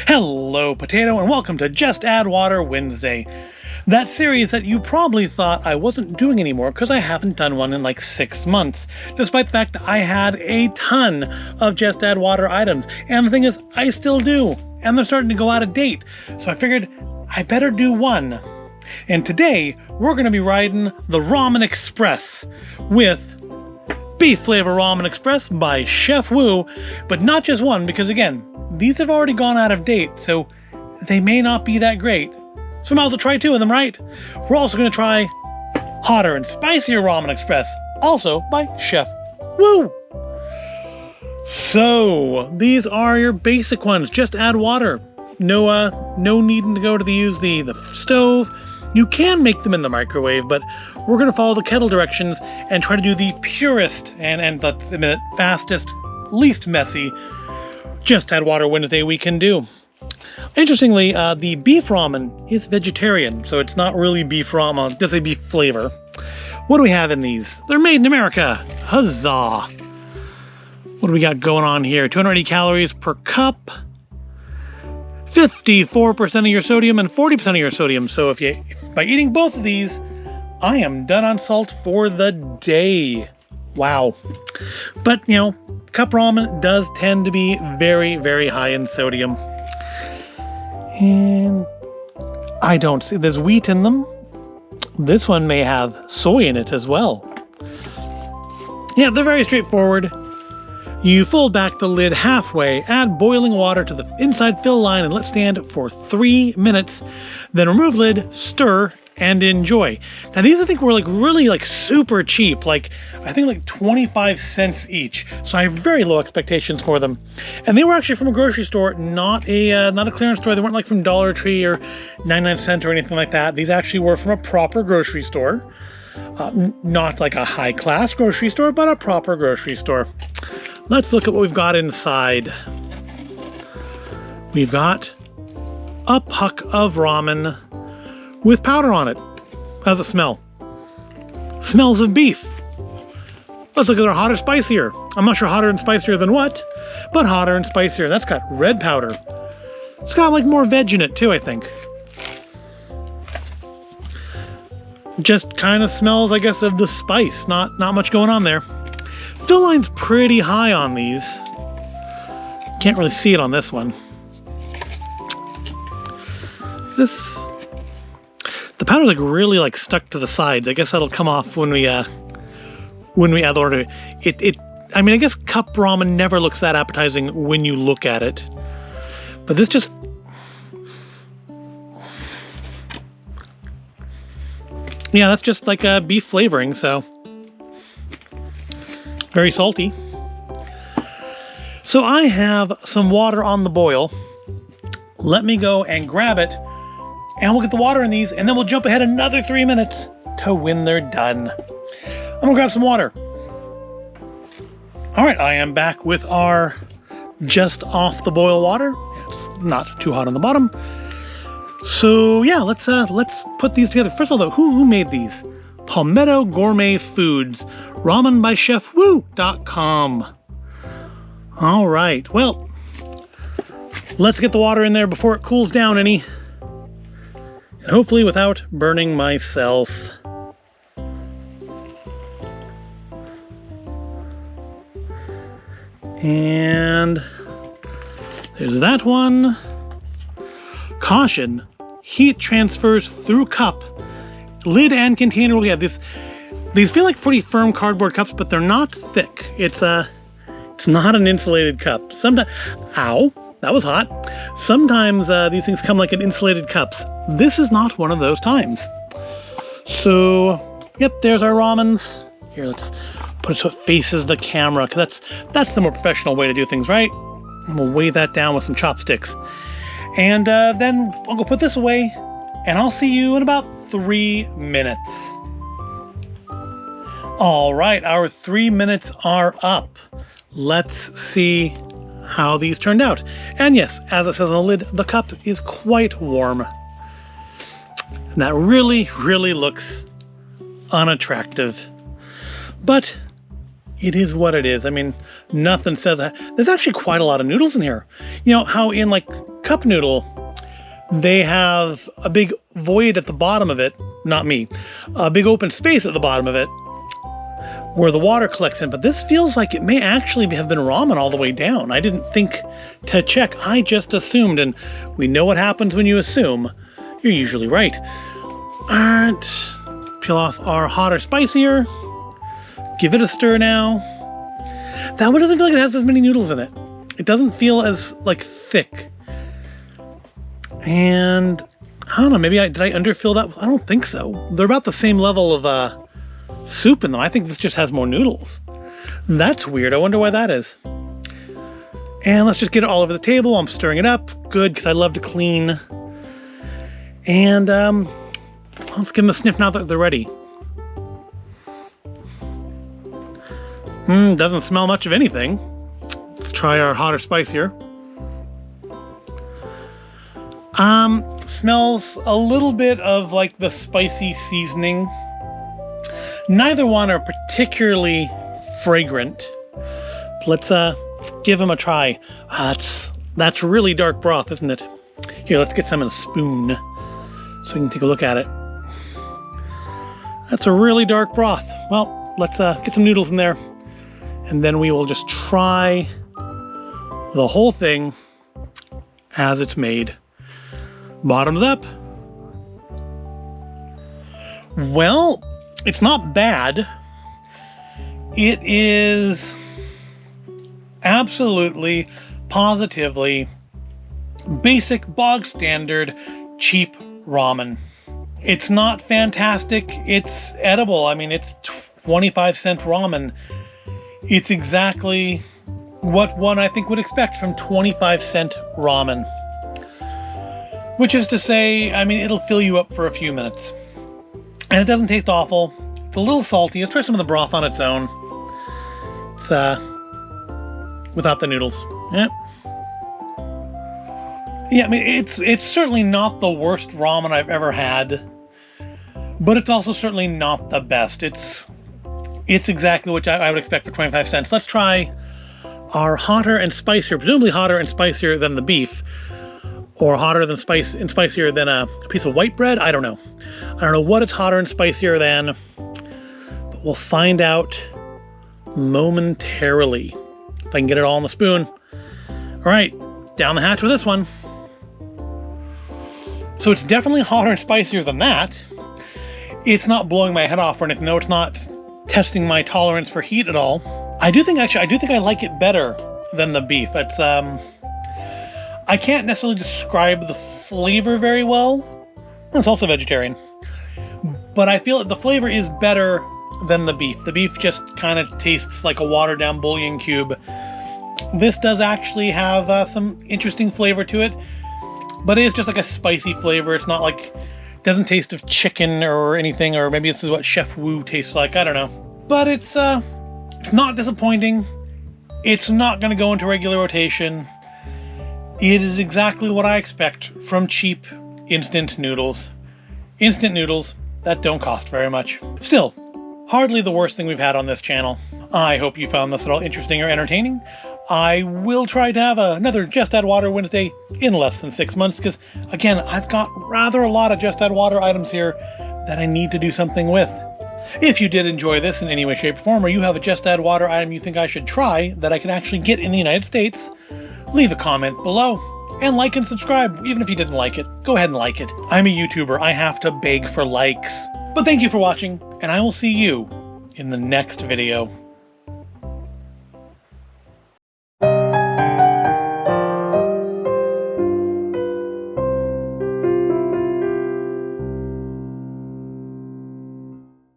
Hello, Potato, and welcome to Just Add Water Wednesday. That series that you probably thought I wasn't doing anymore because I haven't done one in like 6 months, despite the fact that I had a ton of Just Add Water items. And the thing is, I still do, and they're starting to go out of date. So I figured I better do one. And today, we're going to be riding the Ramen Express with Beef Flavor Ramen Express by Chef Wu, but not just one, because again, these have already gone out of date, so they may not be that great. So we might as well try 2 of them, right? We're also going to try Hotter and Spicier Ramen Express, also by Chef Wu. So, these are your basic ones. Just add water. No needing to go to use the stove. You can make them in the microwave, but we're going to follow the kettle directions and try to do the purest and let's admit it, fastest, least messy Just Add Water Wednesday we can do. Interestingly, the beef ramen is vegetarian, so it's not really beef ramen, it does say beef flavor. What do we have in these? They're made in America. Huzzah! What do we got going on here? 280 calories per cup. 54% of your sodium and 40% of your sodium. So by eating both of these, I am done on salt for the day. Wow. But, cup ramen does tend to be very, very high in sodium. And I don't see, there's wheat in them. This one may have soy in it as well. Yeah, they're very straightforward. You fold back the lid halfway, add boiling water to the inside fill line and let stand for 3 minutes. Then remove lid, stir, and enjoy. Now these I think were really super cheap, I think 25 cents each. So I have very low expectations for them. And they were actually from a grocery store, not a clearance store. They weren't from Dollar Tree or 99 cent or anything like that. These actually were from a proper grocery store. Not like a high class grocery store, but a proper grocery store. Let's look at what we've got inside. We've got a puck of ramen with powder on it. How's it smell? Smells of beef. Let's look at our hotter, spicier. I'm not sure hotter and spicier than what, but hotter and spicier. That's got red powder. It's got more veg in it too, I think. Just kind of smells, I guess, of the spice. Not much going on there. Fill line's pretty high on these. Can't really see it on this one. The powder's really stuck to the sides. I guess that'll come off when we add the order. I guess cup ramen never looks that appetizing when you look at it. But this just, yeah, that's just a beef flavoring, so very salty. So I have some water on the boil. Let me go and grab it, and we'll get the water in these, and then we'll jump ahead another 3 minutes to when they're done. I'm gonna grab some water. All right, I am back with our just off the boil water. It's not too hot on the bottom. So yeah, let's put these together. First of all, though, who made these? Palmetto Gourmet Foods, ramen by chefwu.com. All right, well, let's get the water in there before it cools down any. And hopefully without burning myself. And there's that one. Caution, heat transfers through cup. Lid and container will have this. These feel like pretty firm cardboard cups, but they're not thick. It's not an insulated cup. Sometimes, ow, that was hot. Sometimes these things come in insulated cups. This is not one of those times. So, yep, there's our ramens. Here, let's put it so it faces the camera, because that's the more professional way to do things, right? I'm gonna weigh that down with some chopsticks. And then I'll go put this away, and I'll see you in about 3 minutes. All right, our 3 minutes are up. Let's see how these turned out. And yes, as it says on the lid, the cup is quite warm. And that really, really looks unattractive. But it is what it is. Nothing says that. There's actually quite a lot of noodles in here. You know how in cup cup noodle, they have a big void at the bottom of it. Not me. A big open space at the bottom of it where the water collects in. But this feels like it may actually have been ramen all the way down. I didn't think to check. I just assumed. And we know what happens when you assume. You're usually right. All right. Peel off our hot or spicier. Give it a stir now. That one doesn't feel like it has as many noodles in it. It doesn't feel as, like, thick. And I don't know, maybe did I underfill that? I don't think so. They're about the same level of soup in them. I think this just has more noodles. That's weird. I wonder why that is. And let's just get it all over the table. I'm stirring it up. Good, because I love to clean. And let's give them a sniff now that they're ready. Doesn't smell much of anything. Let's try our hot or spicier. Smells a little bit of like the spicy seasoning. Neither one are particularly fragrant. Let's give them a try. That's really dark broth, isn't it? Here, let's get some in a spoon so we can take a look at it. That's a really dark broth. Well, let's get some noodles in there, and then we will just try the whole thing as it's made. Bottoms up. Well, it's not bad. It is absolutely, positively basic, bog standard, cheap ramen. It's not fantastic. It's edible. I mean, it's 25-cent ramen. It's exactly what one I think would expect from 25-cent ramen. Which is to say, I mean, it'll fill you up for a few minutes. And it doesn't taste awful. It's a little salty. Let's try some of the broth on its own. It's, without the noodles. Yeah. Yeah, I mean, it's certainly not the worst ramen I've ever had. But it's also certainly not the best. It's exactly what I would expect for 25 cents. Let's try our hotter and spicier, presumably hotter and spicier than the beef. Or hotter than spicier than a piece of white bread? I don't know. I don't know what it's hotter and spicier than, but we'll find out momentarily. If I can get it all in the spoon. All right, down the hatch with this one. So it's definitely hotter and spicier than that. It's not blowing my head off or anything. No, it's not testing my tolerance for heat at all. I do think I like it better than the beef. It's I can't necessarily describe the flavor very well. It's also vegetarian. But I feel that the flavor is better than the beef. The beef just kind of tastes like a watered down bouillon cube. This does actually have some interesting flavor to it. But it is just like a spicy flavor. It's not like, it doesn't taste of chicken or anything, or maybe this is what Chef Wu tastes like. I don't know. But it's not disappointing. It's not going to go into regular rotation. It is exactly what I expect from cheap instant noodles. Instant noodles that don't cost very much. Still, hardly the worst thing we've had on this channel. I hope you found this at all interesting or entertaining. I will try to have another Just Add Water Wednesday in less than 6 months, because, again, I've got rather a lot of Just Add Water items here that I need to do something with. If you did enjoy this in any way, shape, or form, or you have a Just Add Water item you think I should try that I can actually get in the United States, leave a comment below. And like and subscribe, even if you didn't like it. Go ahead and like it. I'm a YouTuber. I have to beg for likes. But thank you for watching, and I will see you in the next video.